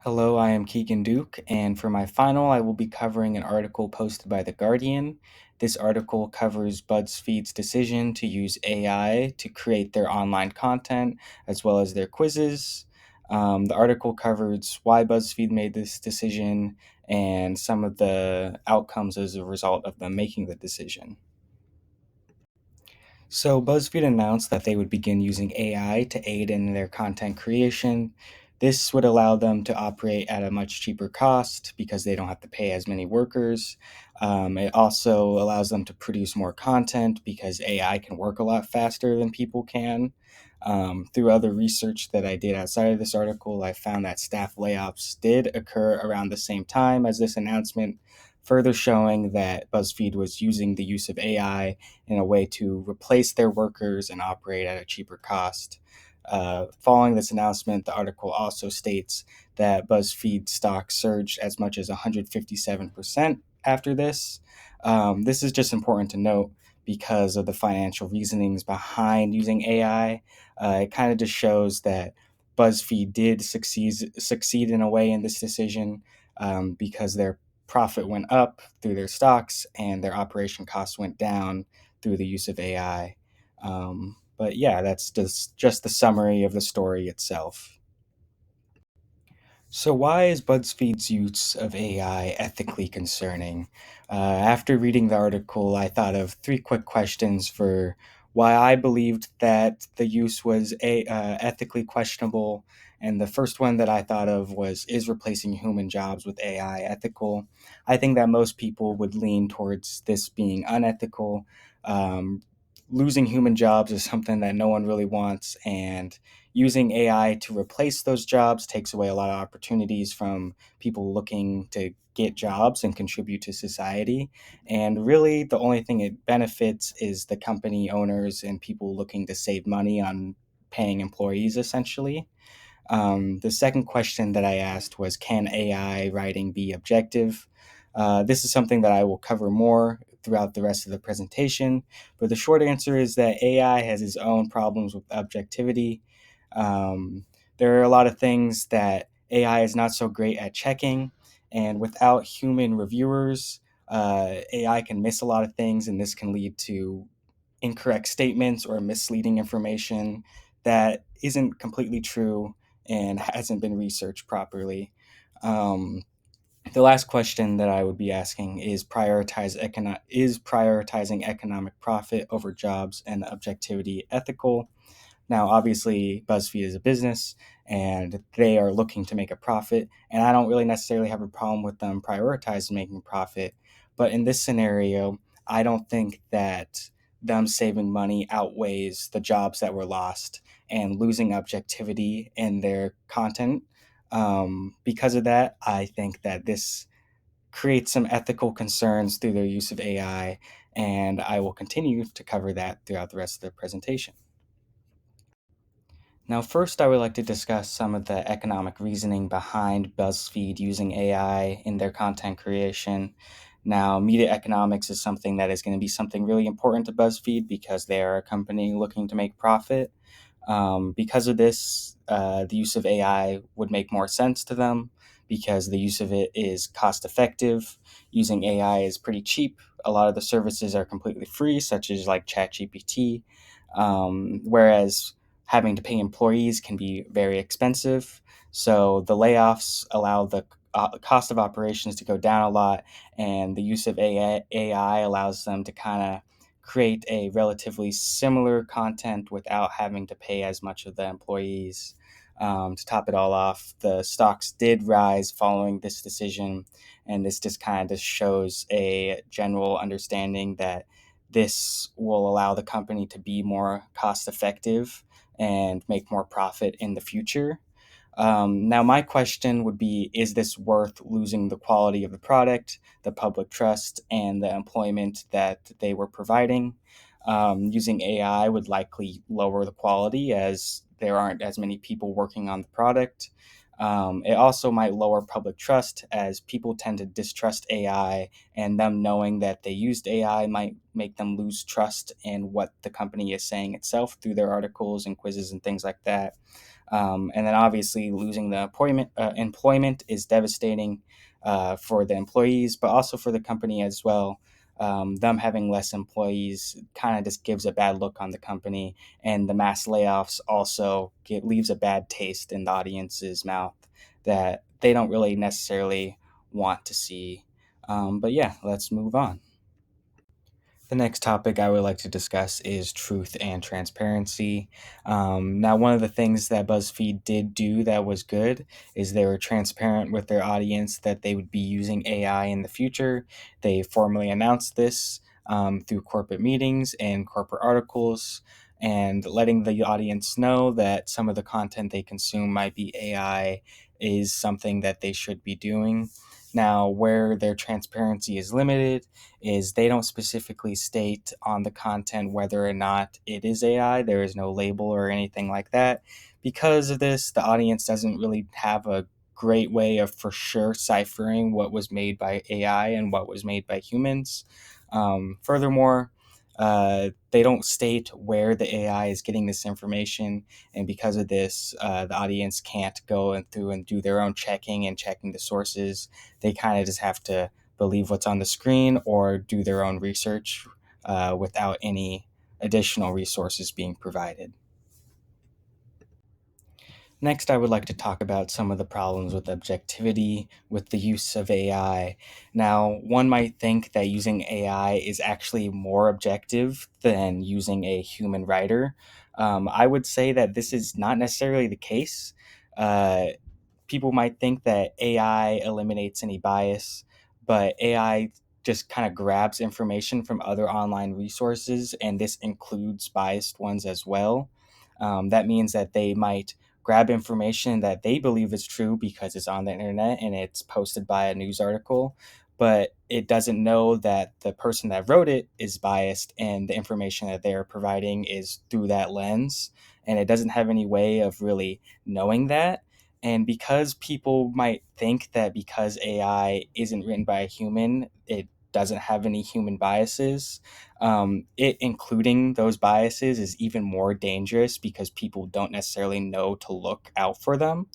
Hello, I am Keegan Duke, and for my final, I will be covering an article posted by The Guardian. This article covers BuzzFeed's decision to use AI to create their online content as well as their quizzes. The article covers why BuzzFeed made this decision and some of the outcomes as a result of them making the decision. So, BuzzFeed announced that they would begin using AI to aid in their content creation. This would allow them to operate at a much cheaper cost because they don't have to pay as many workers. It also allows them to produce more content because AI can work a lot faster than people can. Through other research that I did outside of this article, I found that staff layoffs did occur around the same time as this announcement, further showing that BuzzFeed was using the use of AI in a way to replace their workers and operate at a cheaper cost. Following this announcement, the article also states that BuzzFeed stock surged as much as 157% after this. This is just important to note because of the financial reasonings behind using AI. It kind of just shows that BuzzFeed did succeed in a way in this decision because their profit went up through their stocks and their operation costs went down through the use of AI. But yeah, that's just the summary of the story itself. So, why is BuzzFeed's use of AI ethically concerning? After reading the article, I thought of three quick questions for why I believed that the use was ethically questionable. And the first one that I thought of was, is replacing human jobs with AI ethical? I think that most people would lean towards this being unethical. Um, Losing human jobs is something that no one really wants, and using AI to replace those jobs takes away a lot of opportunities from people looking to get jobs and contribute to society. And really, the only thing it benefits is the company owners and people looking to save money on paying employees, essentially. The second question that I asked was, can AI writing be objective? This is something that I will cover more throughout the rest of the presentation, but the short answer is that AI has its own problems with objectivity. Um, there are a lot of things that AI is not so great at checking, and without human reviewers, AI can miss a lot of things, and this can lead to incorrect statements or misleading information that isn't completely true and hasn't been researched properly. Um, the last question that I would be asking is is prioritizing economic profit over jobs and objectivity ethical? Now, obviously, BuzzFeed is a business and they are looking to make a profit, and I don't really necessarily have a problem with them prioritizing making profit. But in this scenario, I don't think that them saving money outweighs the jobs that were lost and losing objectivity in their content. Because of that, I think that this creates some ethical concerns through their use of AI, and I will continue to cover that throughout the rest of the presentation. Now, first, I would like to discuss some of the economic reasoning behind BuzzFeed using AI in their content creation. Now, media economics is something that is going to be something really important to BuzzFeed because they are a company looking to make profit. Because of this, the use of AI would make more sense to them because the use of it is cost effective. Using AI is pretty cheap. A lot of the services are completely free, such as like ChatGPT. Whereas having to pay employees can be very expensive. So the layoffs allow the cost of operations to go down a lot, and the use of AI allows them to kind of create a relatively similar content without having to pay as much of the employees. To top it all off, the stocks did rise following this decision, and this just kind of shows a general understanding that this will allow the company to be more cost effective and make more profit in the future. Now, my question would be, is this worth losing the quality of the product, the public trust, and the employment that they were providing? Using AI would likely lower the quality as there aren't as many people working on the product. It also might lower public trust as people tend to distrust AI, and them knowing that they used AI might make them lose trust in what the company is saying itself through their articles and quizzes and things like that. And then obviously losing the employment is devastating for the employees, but also for the company as well. Them having less employees kind of just gives a bad look on the company, and the mass layoffs also leaves a bad taste in the audience's mouth that they don't really necessarily want to see. But yeah, let's move on. The next topic I would like to discuss is truth and transparency. Now, one of the things that BuzzFeed did do that was good is they were transparent with their audience that they would be using AI in the future. They formally announced this through corporate meetings and corporate articles, and letting the audience know that some of the content they consume might be AI is something that they should be doing. Now, where their transparency is limited is they don't specifically state on the content whether or not it is AI. There is no label or anything like that. Because of this, the audience doesn't really have a great way of for sure ciphering what was made by AI and what was made by humans. Furthermore, they don't state where the AI is getting this information, and because of this, the audience can't go and through and do their own checking and checking the sources. They kind of just have to believe what's on the screen or do their own research without any additional resources being provided. Next, I would like to talk about some of the problems with objectivity with the use of AI. Now, one might think that using AI is actually more objective than using a human writer. I would say that this is not necessarily the case. Uh, People might think that AI eliminates any bias, but AI just kind of grabs information from other online resources, and this includes biased ones as well. That means that they might grab information that they believe is true because it's on the internet and it's posted by a news article, but it doesn't know that the person that wrote it is biased and the information that they're providing is through that lens. And it doesn't have any way of really knowing that. And because people might think that because AI isn't written by a human, it doesn't have any human biases, it including those biases is even more dangerous because people don't necessarily know to look out for them.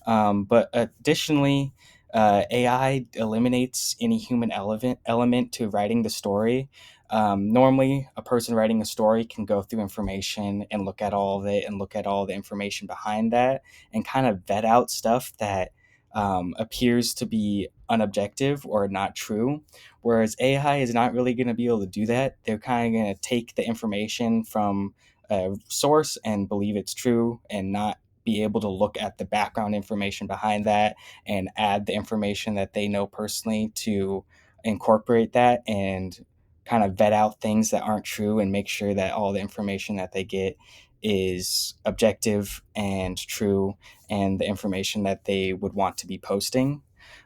But additionally, AI eliminates any human element to writing the story. Normally, a person writing a story can go through information and look at all of it and look at all the information behind that and kind of vet out stuff that appears to be unobjective or not true. Whereas AI is not really going to be able to do that. They're kind of going to take the information from a source and believe it's true and not be able to look at the background information behind that and add the information that they know personally to incorporate that and kind of vet out things that aren't true and make sure that all the information that they get is objective and true and the information that they would want to be posting.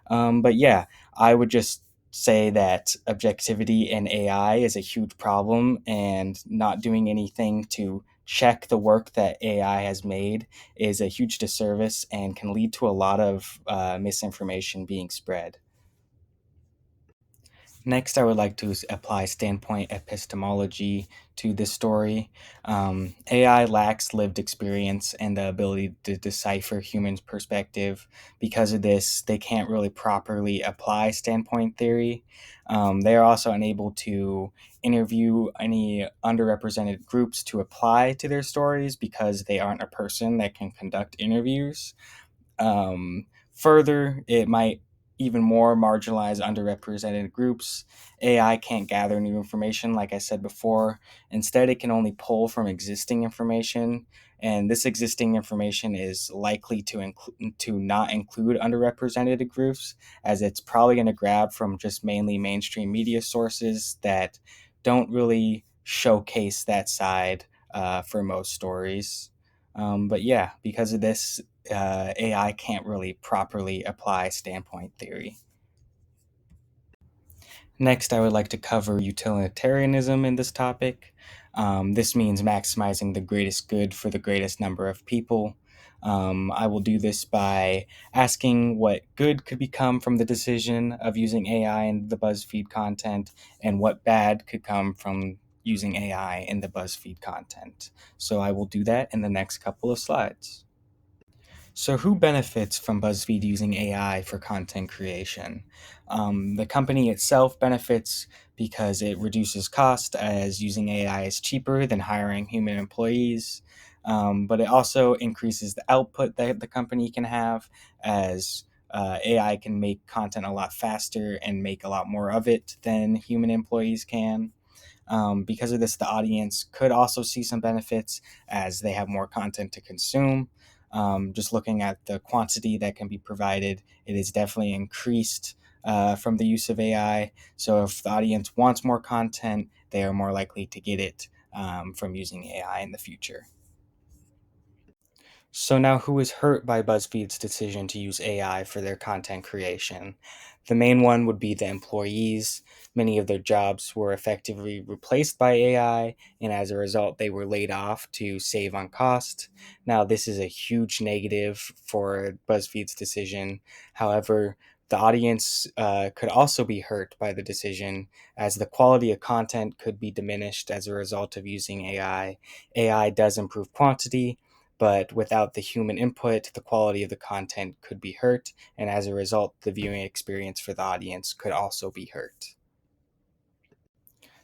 But yeah, I would just say that objectivity in AI is a huge problem, and not doing anything to check the work that AI has made is a huge disservice and can lead to a lot of misinformation being spread. Next, I would like to apply standpoint epistemology to this story. AI lacks lived experience and the ability to decipher humans' perspective. Because of this, they can't really properly apply standpoint theory. They are also unable to interview any underrepresented groups to apply to their stories because they aren't a person that can conduct interviews. Further, it might even more marginalize underrepresented groups. AI can't gather new information, like I said before. Instead, it can only pull from existing information, and this existing information is likely to not include underrepresented groups, as it's probably going to grab from just mainly mainstream media sources that don't really showcase that side for most stories. But yeah, because of this, AI can't really properly apply standpoint theory. Next, I would like to cover utilitarianism in this topic. This means maximizing the greatest good for the greatest number of people. I will do this by asking what good could become from the decision of using AI in the BuzzFeed content and what bad could come from using AI in the BuzzFeed content. So I will do that in the next couple of slides. So, who benefits from BuzzFeed using AI for content creation? The company itself benefits because it reduces cost, as using AI is cheaper than hiring human employees. But it also increases the output that the company can have, as AI can make content a lot faster and make a lot more of it than human employees can. Because of this, the audience could also see some benefits as they have more content to consume. Just looking at the quantity that can be provided, it is definitely increased from the use of AI. So if the audience wants more content, they are more likely to get it from using AI in the future. So now, who is hurt by BuzzFeed's decision to use AI for their content creation? The main one would be the employees. Many of their jobs were effectively replaced by AI, and as a result, they were laid off to save on cost. Now, this is a huge negative for BuzzFeed's decision. However, the audience could also be hurt by the decision, as the quality of content could be diminished as a result of using AI. AI does improve quantity, but without the human input, the quality of the content could be hurt, and as a result, the viewing experience for the audience could also be hurt.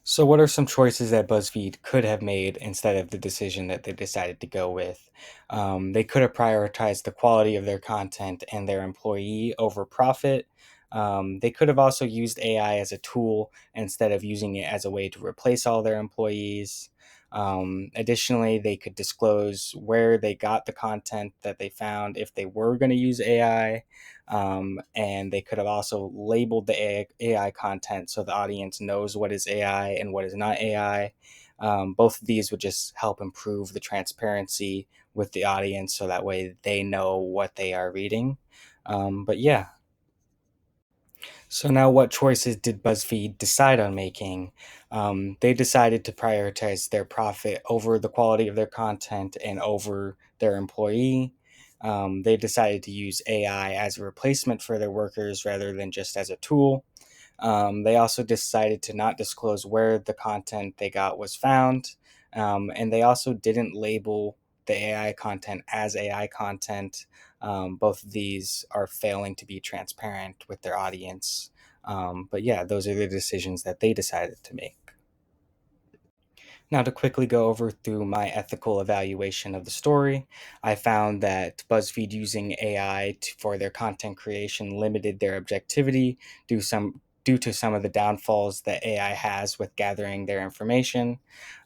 So, what are some choices that BuzzFeed could have made instead of the decision that they decided to go with? They could have prioritized the quality of their content and their employee over profit. They could have also used AI as a tool instead of using it as a way to replace all their employees. Additionally, they could disclose where they got the content that they found if they were going to use AI. And they could have also labeled the AI content so the audience knows what is AI and what is not AI. Both of these would just help improve the transparency with the audience so that way they know what they are reading. But yeah, so now, what choices did BuzzFeed decide on making? They decided to prioritize their profit over the quality of their content and over their employee. They decided to use AI as a replacement for their workers rather than just as a tool. They also decided to not disclose where the content they got was found. And they also didn't label the AI content as AI content. Both of these are failing to be transparent with their audience. But yeah, those are the decisions that they decided to make. Now, to quickly go over through my ethical evaluation of the story, I found that BuzzFeed using AI for their content creation limited their objectivity due to some of the downfalls that AI has with gathering their information.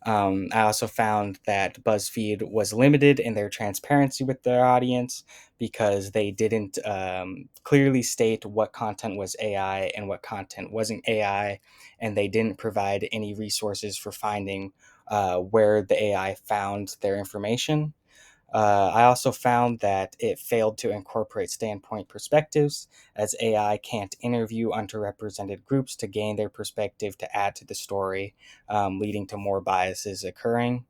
I also found that BuzzFeed was limited in their transparency with their audience because they didn't clearly state what content was AI and what content wasn't AI, and they didn't provide any resources for finding where the AI found their information. I also found that it failed to incorporate standpoint perspectives, as AI can't interview underrepresented groups to gain their perspective to add to the story, leading to more biases occurring.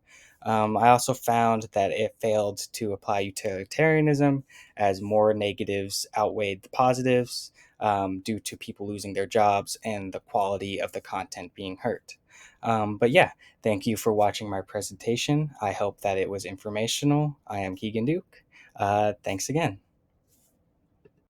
I also found that it failed to apply utilitarianism, as more negatives outweighed the positives due to people losing their jobs and the quality of the content being hurt. But yeah, thank you for watching my presentation. I hope that it was informational. I am Keegan Duke. Thanks again.